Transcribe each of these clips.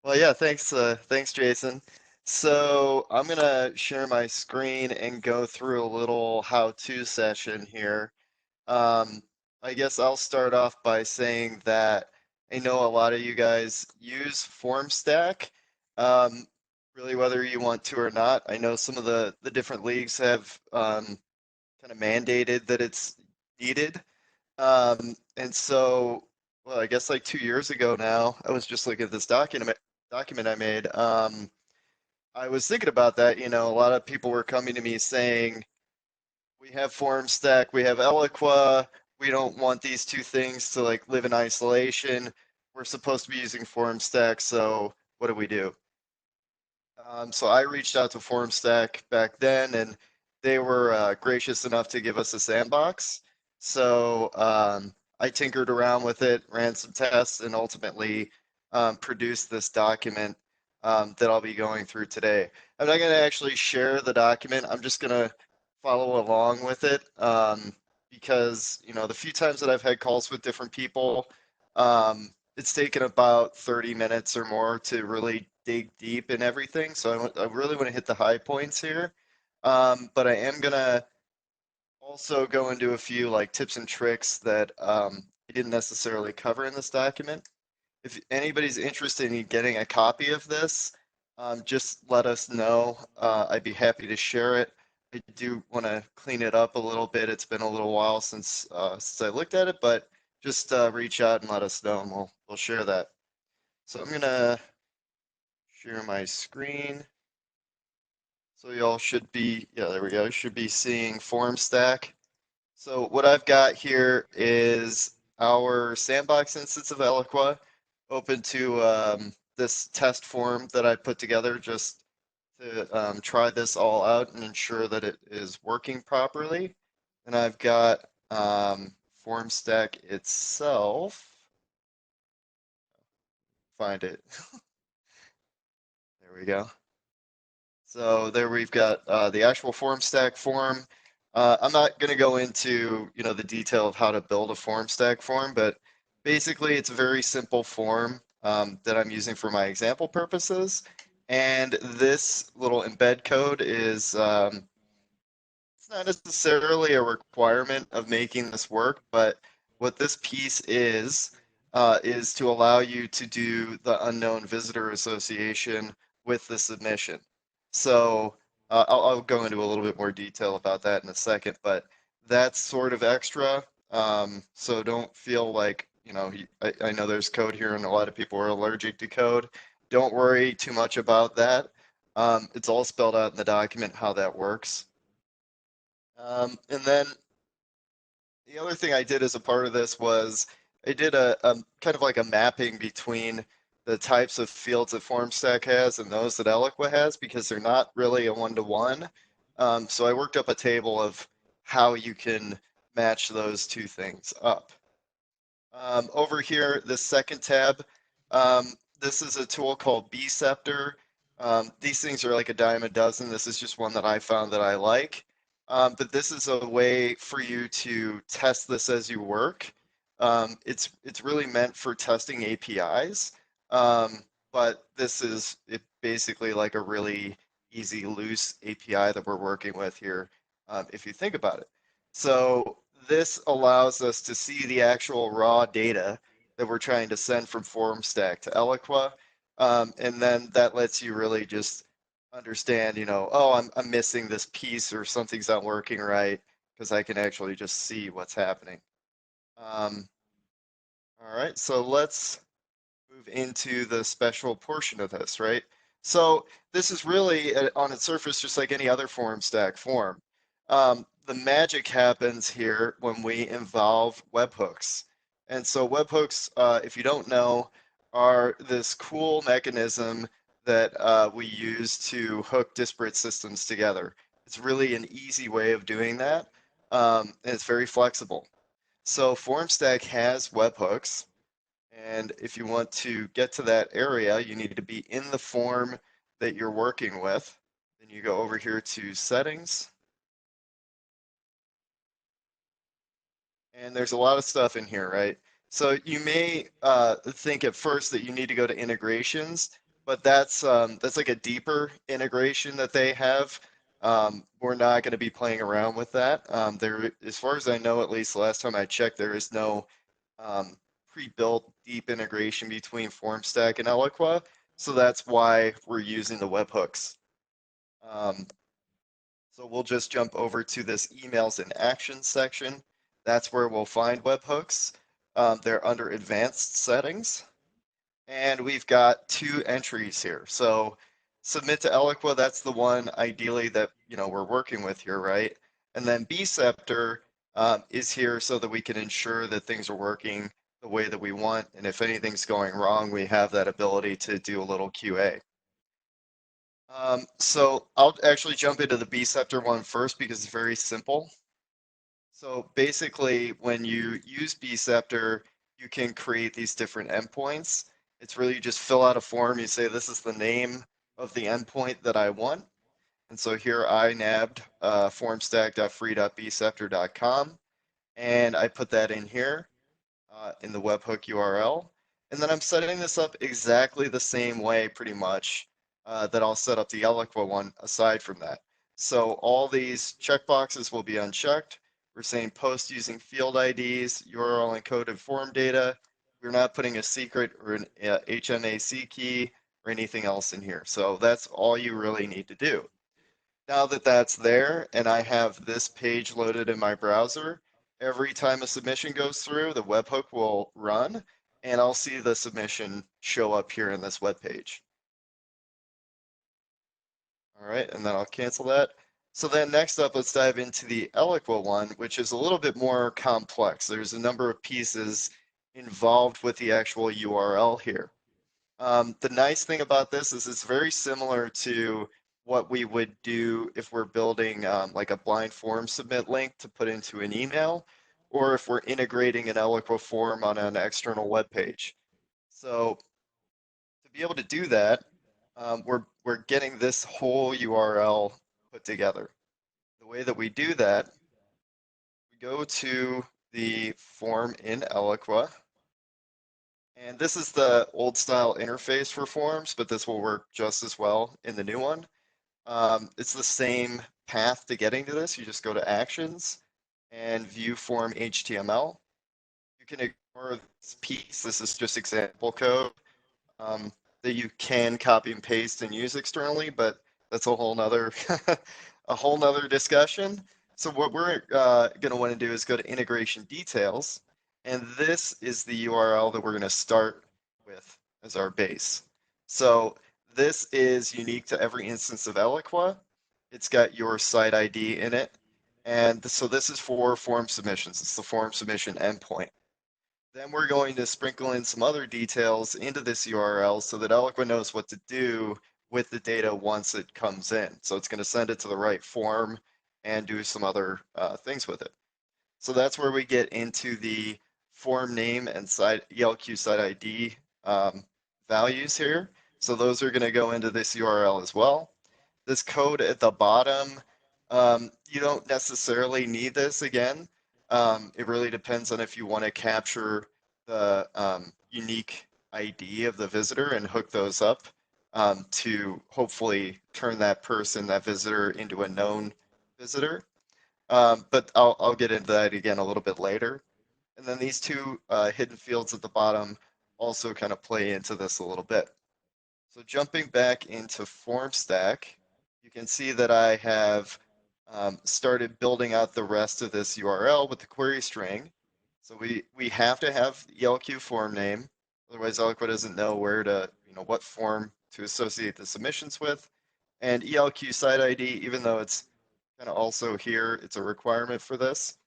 Well, yeah, thanks, Jason. So I'm gonna share my screen and go through a little how-to session here. Um, I guess I'll start off by saying that I know a lot of you guys use Formstack, um, really whether you want to or not. I know some of the different leagues have kind of mandated that it's needed. And so, well, I guess like 2 years ago now, I was just looking at this document I made. I was thinking about that. A lot of people were coming to me saying, we have Formstack, we have Eloqua, we don't want these two things to like live in isolation. We're supposed to be using Formstack, so what do we do? So I reached out to Formstack back then, and they were gracious enough to give us a sandbox. So I tinkered around with it, ran some tests, and ultimately produced this document that I'll be going through today. I'm not going to actually share the document. I'm just going to follow along with it because, the few times that I've had calls with different people, it's taken about 30 minutes or more to really dig deep in everything. So I really want to hit the high points here. But I am gonna also go into a few like tips and tricks that I didn't necessarily cover in this document. If anybody's interested in getting a copy of this, just let us know. I'd be happy to share it. I do want to clean it up a little bit. It's been a little while since I looked at it, but just reach out and let us know, and we'll share that. So I'm gonna share my screen. So y'all should be, yeah, there we go. You should be seeing Formstack. So what I've got here is our sandbox instance of Eloqua open to this test form that I put together just to try this all out and ensure that it is working properly. And I've got Formstack itself. Find it. There we go. So there we've got the actual Formstack form. I'm not going to go into, the detail of how to build a Formstack form, but basically it's a very simple form that I'm using for my example purposes. And this little embed code is it's not necessarily a requirement of making this work, but what this piece is to allow you to do the unknown visitor association with the submission. So I'll go into a little bit more detail about that in a second, but that's sort of extra. So don't feel like, I know there's code here and a lot of people are allergic to code. Don't worry too much about that. It's all spelled out in the document how that works. And then the other thing I did as a part of this was I did a kind of like a mapping between the types of fields that Formstack has and those that Eloqua has because they're not really a one-to-one. So I worked up a table of how you can match those two things up. Over here, this second tab, this is a tool called Bceptor. These things are like a dime a dozen. This is just one that I found that I like. But this is a way for you to test this as you work. It's really meant for testing APIs, but this is basically like a really easy, loose API that we're working with here, if you think about it. So this allows us to see the actual raw data that we're trying to send from Formstack to Eloqua. And then that lets you really just understand, oh, I'm missing this piece or something's not working right because I can actually just see what's happening. Um, all right, so let's move into the special portion of this, right? So this is really on its surface just like any other Formstack form. The magic happens here when we involve webhooks. And so webhooks, if you don't know, are this cool mechanism that we use to hook disparate systems together. It's really an easy way of doing that, and it's very flexible. So Formstack has webhooks, and if you want to get to that area, you need to be in the form that you're working with. Then you go over here to settings. And there's a lot of stuff in here, right? So you may think at first that you need to go to integrations, but that's like a deeper integration that they have. We're not going to be playing around with that. There, as far as I know, at least the last time I checked, there is no um, pre-built deep integration between Formstack and Eloqua, so that's why we're using the webhooks. Um, so we'll just jump over to this emails and actions section. That's where we'll find webhooks. They're under advanced settings. And we've got two entries here. So submit to Eloqua, that's the one ideally that we're working with here, right? And then Bceptor is here so that we can ensure that things are working the way that we want. And if anything's going wrong, we have that ability to do a little QA. So I'll actually jump into the Bceptor one first because it's very simple. So basically, when you use Bceptor, you can create these different endpoints. It's really you just fill out a form. You say, this is the name of the endpoint that I want. And so here I nabbed formstack.free.bceptor.com, and I put that in here in the webhook URL. And then I'm setting this up exactly the same way, pretty much, that I'll set up the Eloqua one aside from that. So all these checkboxes will be unchecked. We're saying post using field IDs, URL encoded form data. We're not putting a secret or an HMAC key or anything else in here. So that's all you really need to do. Now that that's there and I have this page loaded in my browser, every time a submission goes through, the webhook will run and I'll see the submission show up here in this web page. All right, and then I'll cancel that. So then next up, let's dive into the Eloqua one, which is a little bit more complex. There's a number of pieces involved with the actual URL here. The nice thing about this is it's very similar to what we would do if we're building like a blind form submit link to put into an email, or if we're integrating an Eloqua form on an external web page. So to be able to do that, we're getting this whole URL put together. The way that we do that, we go to the form in Eloqua. And this is the old style interface for forms, but this will work just as well in the new one. It's the same path to getting to this. You just go to Actions and View Form HTML. You can ignore this piece. This is just example code um, that you can copy and paste and use externally, but that's a whole nother a whole nother discussion. So what we're going to want to do is go to Integration Details, and this is the URL that we're going to start with as our base. So this is unique to every instance of Eloqua. It's got your site ID in it. And so this is for form submissions. It's the form submission endpoint. Then we're going to sprinkle in some other details into this URL so that Eloqua knows what to do with the data once it comes in. So it's going to send it to the right form and do some other things with it. So that's where we get into the form name and site ELQ site ID values here. So those are going to go into this URL as well. This code at the bottom, you don't necessarily need this again. It really depends on if you want to capture the unique ID of the visitor and hook those up to hopefully turn that person, that visitor, into a known visitor. But I'll get into that again a little bit later. And then these two hidden fields at the bottom also kind of play into this a little bit. So jumping back into Formstack, you can see that I have started building out the rest of this URL with the query string. So we have to have the ELQ form name, otherwise Eloqua doesn't know where to, what form to associate the submissions with. And ELQ site ID, even though it's kind of also here, it's a requirement for this.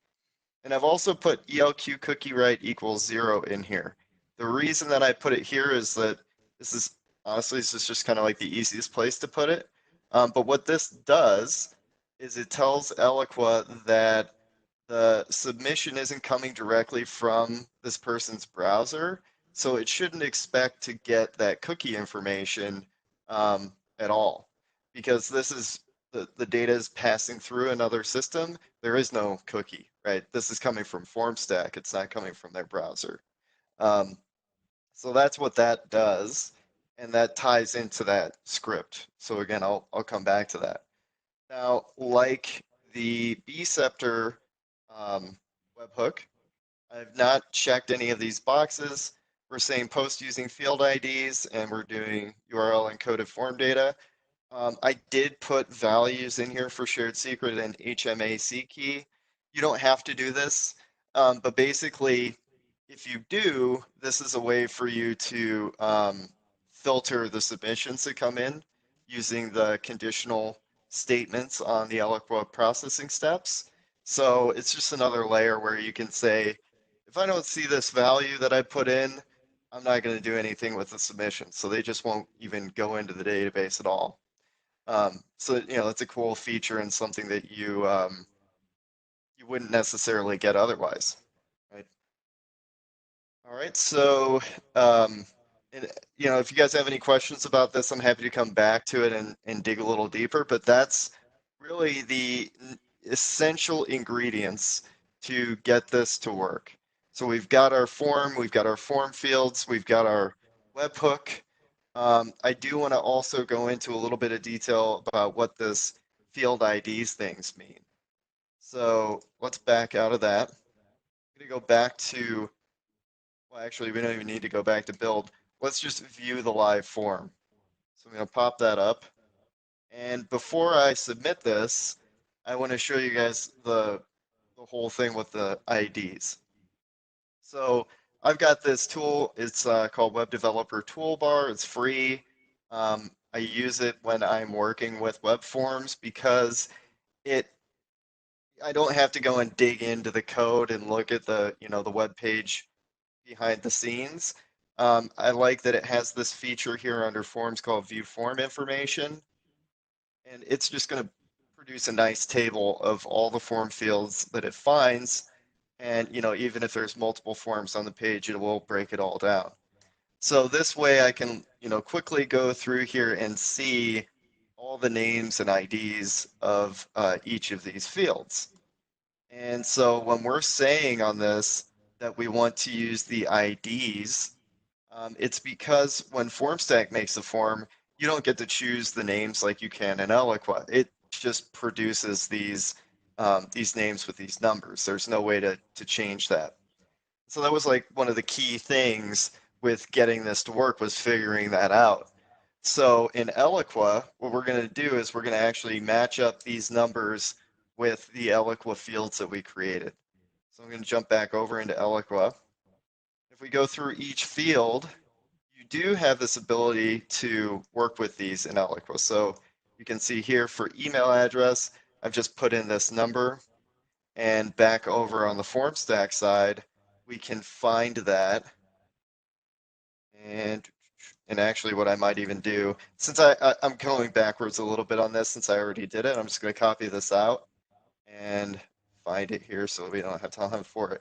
And I've also put ELQ cookie right equals 0 in here. The reason that I put it here is that this is honestly, this is just kind of like the easiest place to put it. But what this does is it tells Eloqua that the submission isn't coming directly from this person's browser, so it shouldn't expect to get that cookie information at all, because this is the data is passing through another system. There is no cookie, right? This is coming from Formstack. It's not coming from their browser. Um, so that's what that does. and that ties into that script. So again, I'll come back to that. Now, like the bceptor webhook, I've not checked any of these boxes. We're saying post using field IDs, and we're doing URL encoded form data. I did put values in here for shared secret and HMAC key. You don't have to do this, but basically, if you do, this is a way for you to filter the submissions that come in using the conditional statements on the Eloqua processing steps. So it's just another layer where you can say, if I don't see this value that I put in, I'm not going to do anything with the submission. So they just won't even go into the database at all. So that's a cool feature and something that you wouldn't necessarily get otherwise, right? All right, so um, and, if you guys have any questions about this, I'm happy to come back to it and dig a little deeper. But that's really the essential ingredients to get this to work. So we've got our form, we've got our form fields, we've got our webhook. I do want to also go into a little bit of detail about what this field IDs things mean. So let's back out of that. I'm going to go back to, well, actually, we don't even need to go back to build. Let's just view the live form. So I'm going to pop that up. And before I submit this, I want to show you guys the whole thing with the IDs. So I've got this tool. It's called Web Developer Toolbar. It's free. I use it when I'm working with web forms because it I don't have to go and dig into the code and look at the web page behind the scenes. I like that it has this feature here under forms called view form information, and it's just going to produce a nice table of all the form fields that it finds. And even if there's multiple forms on the page, it will break it all down. So this way I can quickly go through here and see all the names and IDs of each of these fields. And so when we're saying on this that we want to use the IDs, it's because when Formstack makes a form, you don't get to choose the names like you can in Eloqua. It just produces these names with these numbers. There's no way to change that. So that was like one of the key things with getting this to work was figuring that out. So in Eloqua, what we're going to do is we're going to actually match up these numbers with the Eloqua fields that we created. So I'm going to jump back over into Eloqua. If we go through each field, you do have this ability to work with these in Eloqua. So you can see here for email address, I've just put in this number, and back over on the Formstack side, we can find that. And actually what I might even do, since I'm going backwards a little bit on this, since I already did it, I'm just going to copy this out and find it here so we don't have time for it.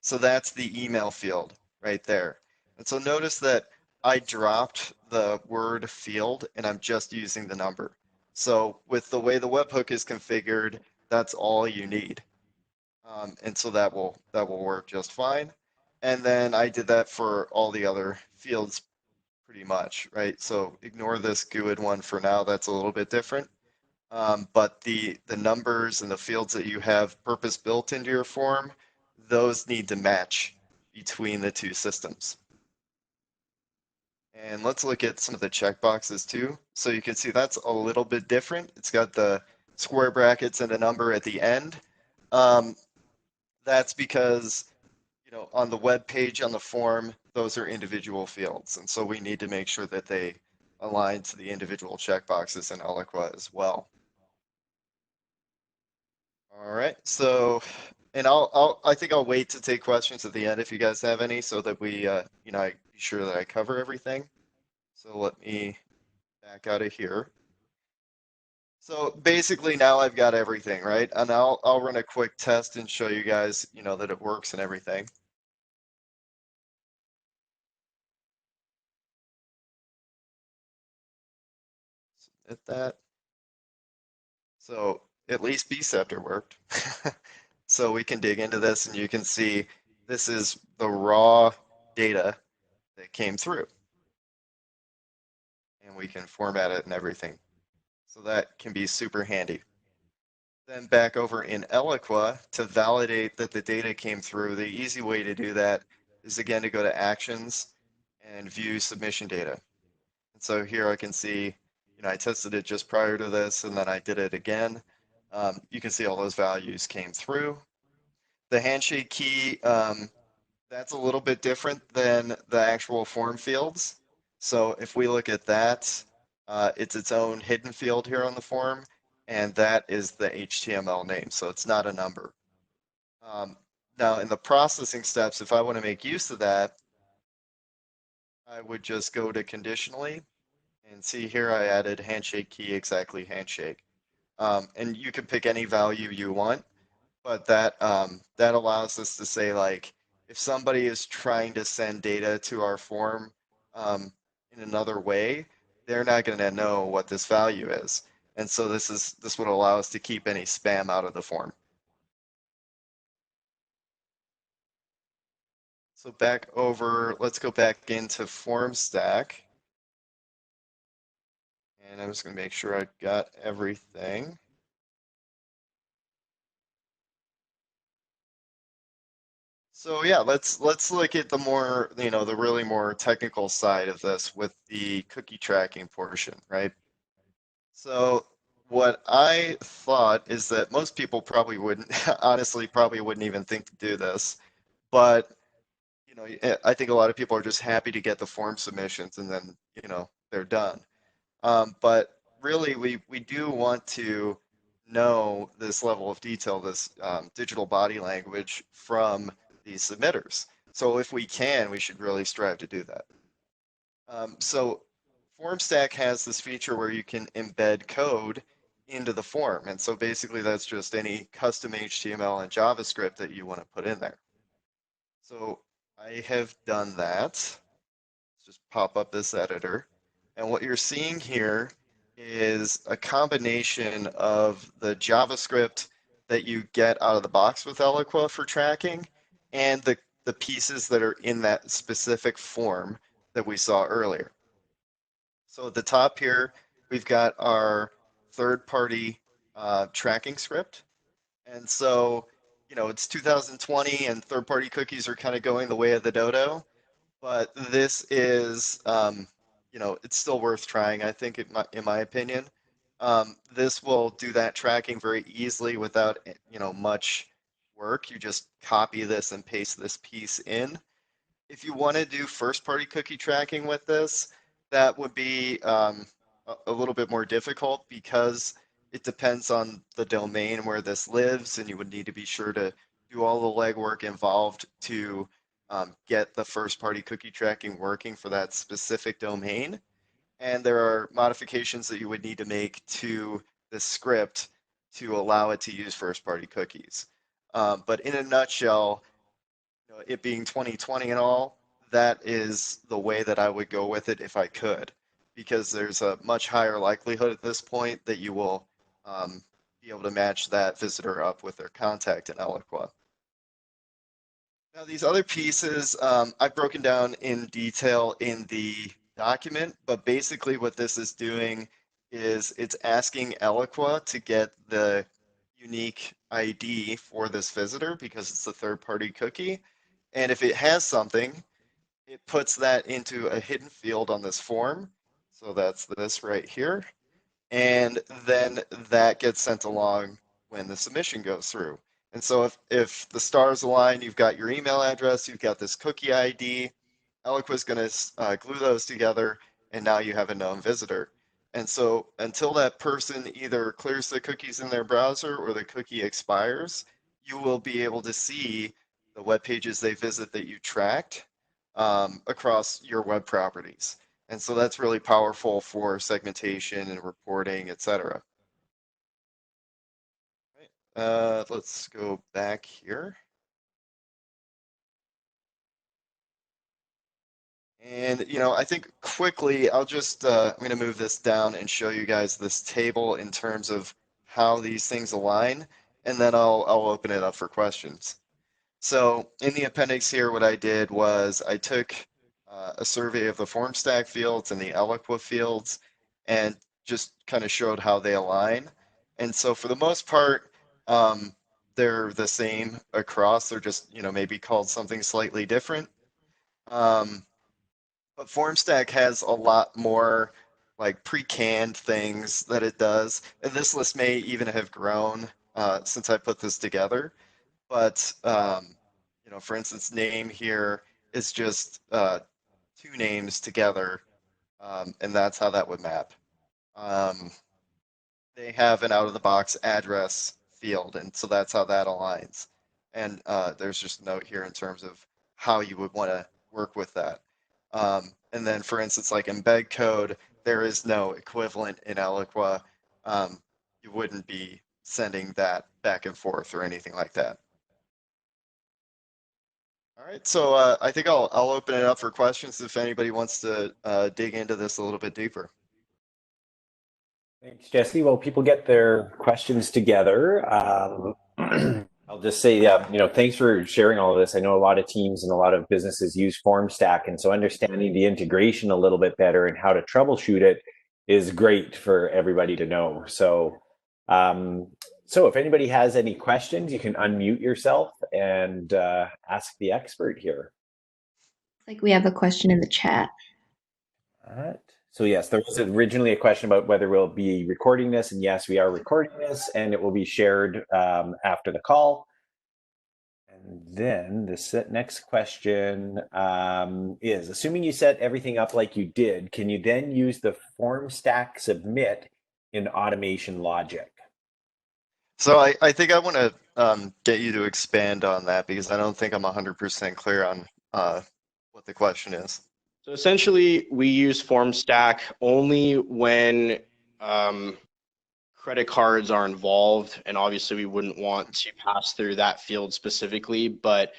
So that's the email field right there. And so notice that I dropped the word field and I'm just using the number. So with the way the webhook is configured, that's all you need. And so that will work just fine. And then I did that for all the other fields pretty much, right? So ignore this GUID one for now. That's a little bit different. But the numbers and the fields that you have purpose built into your form, those need to match between the two systems. And let's look at some of the checkboxes too. So you can see that's a little bit different. It's got the square brackets and a number at the end. That's because on the web page on the form, those are individual fields. And so we need to make sure that they align to the individual checkboxes in Eloqua as well. All right, so, and I think I'll wait to take questions at the end if you guys have any, so that we, I be sure that I cover everything. So let me back out of here. So basically now I've got everything, right? And I'll run a quick test and show you guys, that it works and everything. Submit that. So at least bceptor worked. So we can dig into this and you can see this is the raw data that came through. and we can format it and everything. So that can be super handy. Then back over in Eloqua to validate that the data came through, the easy way to do that is again to go to Actions and view submission data. And so here I can see, I tested it just prior to this and then I did it again. You can see all those values came through. The handshake key, that's a little bit different than the actual form fields. So if we look at that, it's its own hidden field here on the form, and that is the HTML name, so it's not a number. Now in the processing steps, if I want to make use of that, I would just go to conditionally and see here I added handshake key exactly handshake. And you can pick any value you want, but that allows us to say like if somebody is trying to send data to our form in another way, they're not going to know what this value is. And so this would allow us to keep any spam out of the form. So back over, let's go back into Formstack. And I'm just going to make sure I got everything. So yeah, let's look at the more, the really more technical side of this with the cookie tracking portion, right? So what I thought is that most people probably wouldn't, honestly, probably wouldn't even think to do this, but I think a lot of people are just happy to get the form submissions and then, they're done. But really, we do want to know this level of detail, this digital body language from these submitters. So if we can, we should really strive to do that. So Formstack has this feature where you can embed code into the form. And so basically that's just any custom HTML and JavaScript that you want to put in there. So I have done that. Let's just pop up this editor. And what you're seeing here is a combination of the JavaScript that you get out of the box with Eloqua for tracking and the pieces that are in that specific form that we saw earlier. So at the top here, we've got our third-party tracking script. And so, it's 2020 and third-party cookies are kind of going the way of the dodo. But this is, it's still worth trying, I think, in my opinion. This will do that tracking very easily without, much work. You just copy this and paste this piece in. If you want to do first-party cookie tracking with this, that would be a little bit more difficult because it depends on the domain where this lives, and you would need to be sure to do all the legwork involved to get the first-party cookie tracking working for that specific domain. And there are modifications that you would need to make to the script to allow it to use first-party cookies. But in a nutshell, it being 2020 and all, that is the way that I would go with it if I could, because there's a much higher likelihood at this point that you will be able to match that visitor up with their contact in Eloqua. Now, these other pieces I've broken down in detail in the document, but basically what this is doing is it's asking Eloqua to get the unique ID for this visitor because it's a third-party cookie. And if it has something, it puts that into a hidden field on this form. So that's this right here. And then that gets sent along when the submission goes through. And so if the stars align, you've got your email address, you've got this cookie ID, Eloqua is going to glue those together, and now you have a known visitor. And so until that person either clears the cookies in their browser or the cookie expires, you will be able to see the web pages they visit that you tracked across your web properties. And so that's really powerful for segmentation and reporting, et cetera. Let's go back here. And, I think quickly, I'm going to move this down and show you guys this table in terms of how these things align, and then I'll open it up for questions. So in the appendix here, what I did was I took a survey of the Formstack fields and the Eloqua fields, and just kind of showed how they align. And so for the most part, um, they're the same across. They're just, maybe called something slightly different. Um, but Formstack has a lot more like pre-canned things that it does. And this list may even have grown since I put this together. But for instance, name here is just two names together, and that's how that would map. Um, they have an out-of-the-box address field, and so that's how that aligns. And there's just a note here in terms of how you would want to work with that. And then, for instance, like embed code, there is no equivalent in Eloqua. You wouldn't be sending that back and forth or anything like that. All right, so I think I'll open it up for questions if anybody wants to dig into this a little bit deeper. Thanks, Jesse. Well, people get their questions together. I'll just say, thanks for sharing all of this. I know a lot of teams and a lot of businesses use Formstack, and so understanding the integration a little bit better and how to troubleshoot it is great for everybody to know. So if anybody has any questions, you can unmute yourself and ask the expert here. Like we have a question in the chat. All right. So yes, there was originally a question about whether we'll be recording this, and yes, we are recording this, and it will be shared after the call. And then the next question is, assuming you set everything up like you did, can you then use the Formstack submit in automation logic? So I think I want to get you to expand on that because I don't think I'm 100% clear on what the question is. So essentially, we use Formstack only when credit cards are involved, and obviously we wouldn't want to pass through that field specifically, but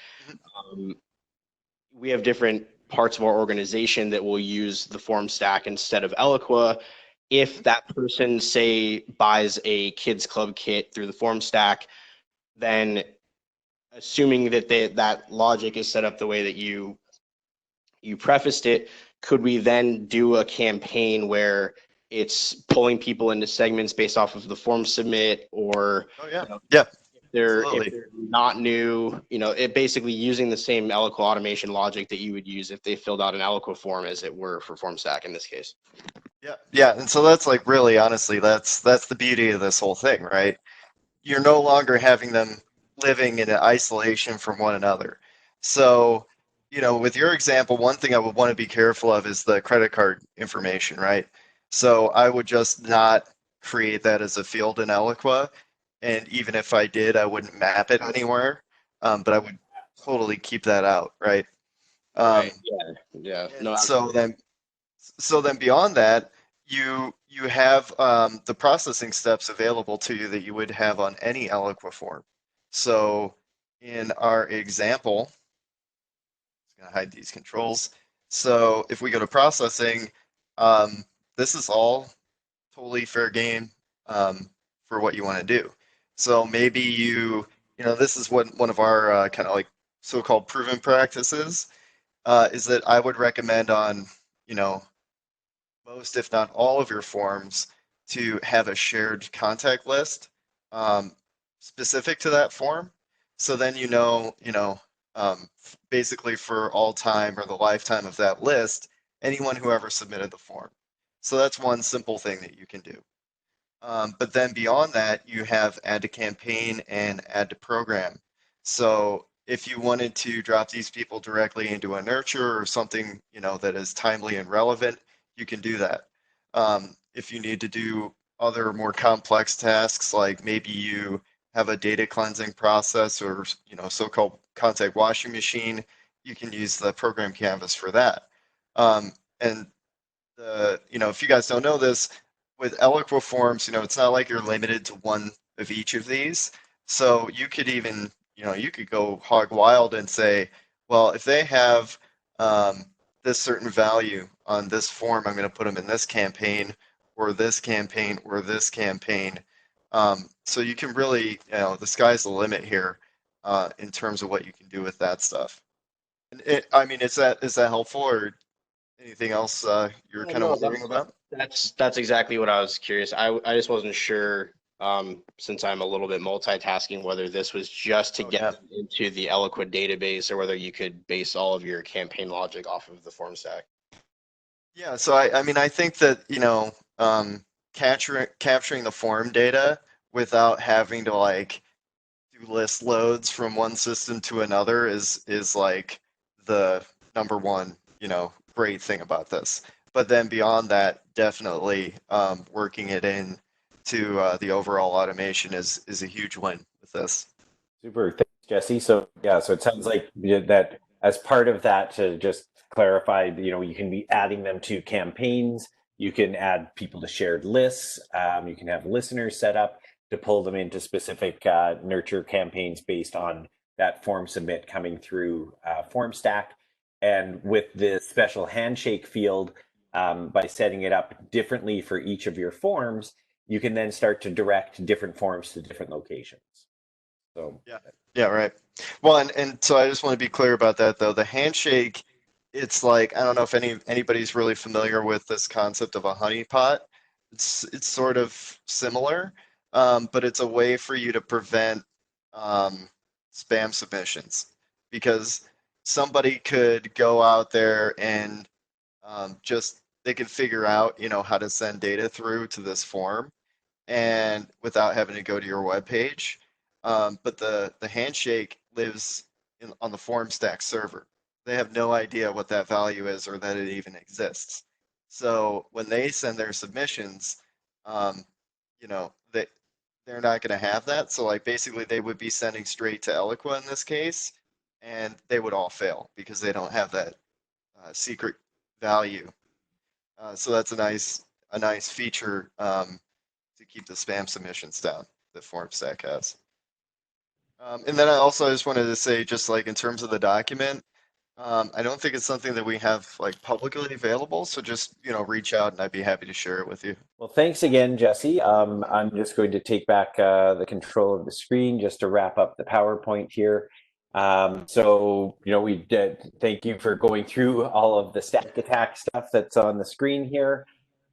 we have different parts of our organization that will use the Formstack instead of Eloqua. If that person, say, buys a kids club kit through the Formstack, then assuming that that logic is set up the way that you prefaced it, could we then do a campaign where it's pulling people into segments based off of the form submit, or yeah, if they're not new, it basically using the same Eloqua automation logic that you would use if they filled out an Eloqua form, as it were, for Formstack in this case. Yeah, and so that's like really honestly, that's the beauty of this whole thing, right? You're no longer having them living in isolation from one another. So, with your example, one thing I would want to be careful of is the credit card information, right? So I would just not create that as a field in Eloqua. And even if I did, I wouldn't map it anywhere. But I would totally keep that out, right? Right. Yeah. No. So then beyond that, you have the processing steps available to you that you would have on any Eloqua form. So in our example, I'm going to hide these controls. So if we go to processing, this is all totally fair game for what you want to do. So maybe this is what one of our kind of like so-called proven practices is that I would recommend on, most, if not all of your forms to have a shared contact list specific to that form. So then basically for all time or the lifetime of that list, anyone who ever submitted the form. So that's one simple thing that you can do. But then beyond that, you have add to campaign and add to program. So if you wanted to drop these people directly into a nurture or something, that is timely and relevant, you can do that. If you need to do other more complex tasks, like maybe you have a data cleansing process or so-called contact washing machine, you can use the program canvas for that. And if you guys don't know this, with Eloqua forms, it's not like you're limited to one of each of these. So you could even, you could go hog wild and say, well, if they have this certain value on this form, I'm going to put them in this campaign or this campaign or this campaign. So you can really, the sky's the limit here in terms of what you can do with that stuff. I mean, is that helpful, or Anything else you're kind of No, wondering about? that's exactly what I was curious. I just wasn't sure, since I'm a little bit multitasking, whether this was just to Oh, get yeah. them into the Eloqua database or whether you could base all of your campaign logic off of the Formstack. Yeah, so I mean, I think that, capturing the form data without having to like do list loads from one system to another is like the number one, great thing about this. But then beyond that, definitely working it in to the overall automation is a huge win with this. Super. Thanks, Jesse. So yeah, so it sounds like that as part of that, to just clarify, you can be adding them to campaigns. You can add people to shared lists. You can have listeners set up to pull them into specific nurture campaigns based on that form submit coming through Formstack. And with the special handshake field, by setting it up differently for each of your forms, you can then start to direct different forms to different locations. So Yeah. Yeah, right. Well, and so I just want to be clear about that though. The handshake, it's like I don't know if anybody's really familiar with this concept of a honeypot. It's sort of similar, but it's a way for you to prevent um, spam submissions because somebody could go out there and just they could figure out, how to send data through to this form and without having to go to your web page. But the handshake lives on the Formstack server. They have no idea what that value is or that it even exists. So when they send their submissions, um, they're not going to have that. So like basically they would be sending straight to Eloqua in this case, and they would all fail because they don't have that secret value. So that's a nice feature to keep the spam submissions down that Formstack has. And then I just wanted to say, just like in terms of the document, I don't think it's something that we have like publicly available. So just, reach out and I'd be happy to share it with you. well, thanks again, Jesse. I'm just going to take back the control of the screen just to wrap up the PowerPoint here. So, we did thank you for going through all of the stack attack stuff that's on the screen here.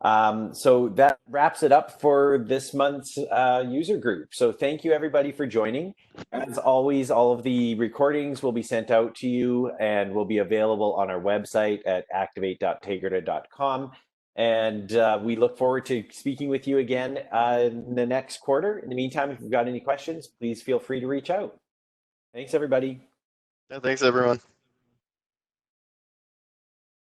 So that wraps it up for this month's user group. So thank you everybody for joining. As always, all of the recordings will be sent out to you and will be available on our website at activate.tegrita.com. And we look forward to speaking with you again in the next quarter. In the meantime, if you've got any questions, please feel free to reach out. Thanks, everybody. Yeah, thanks everyone.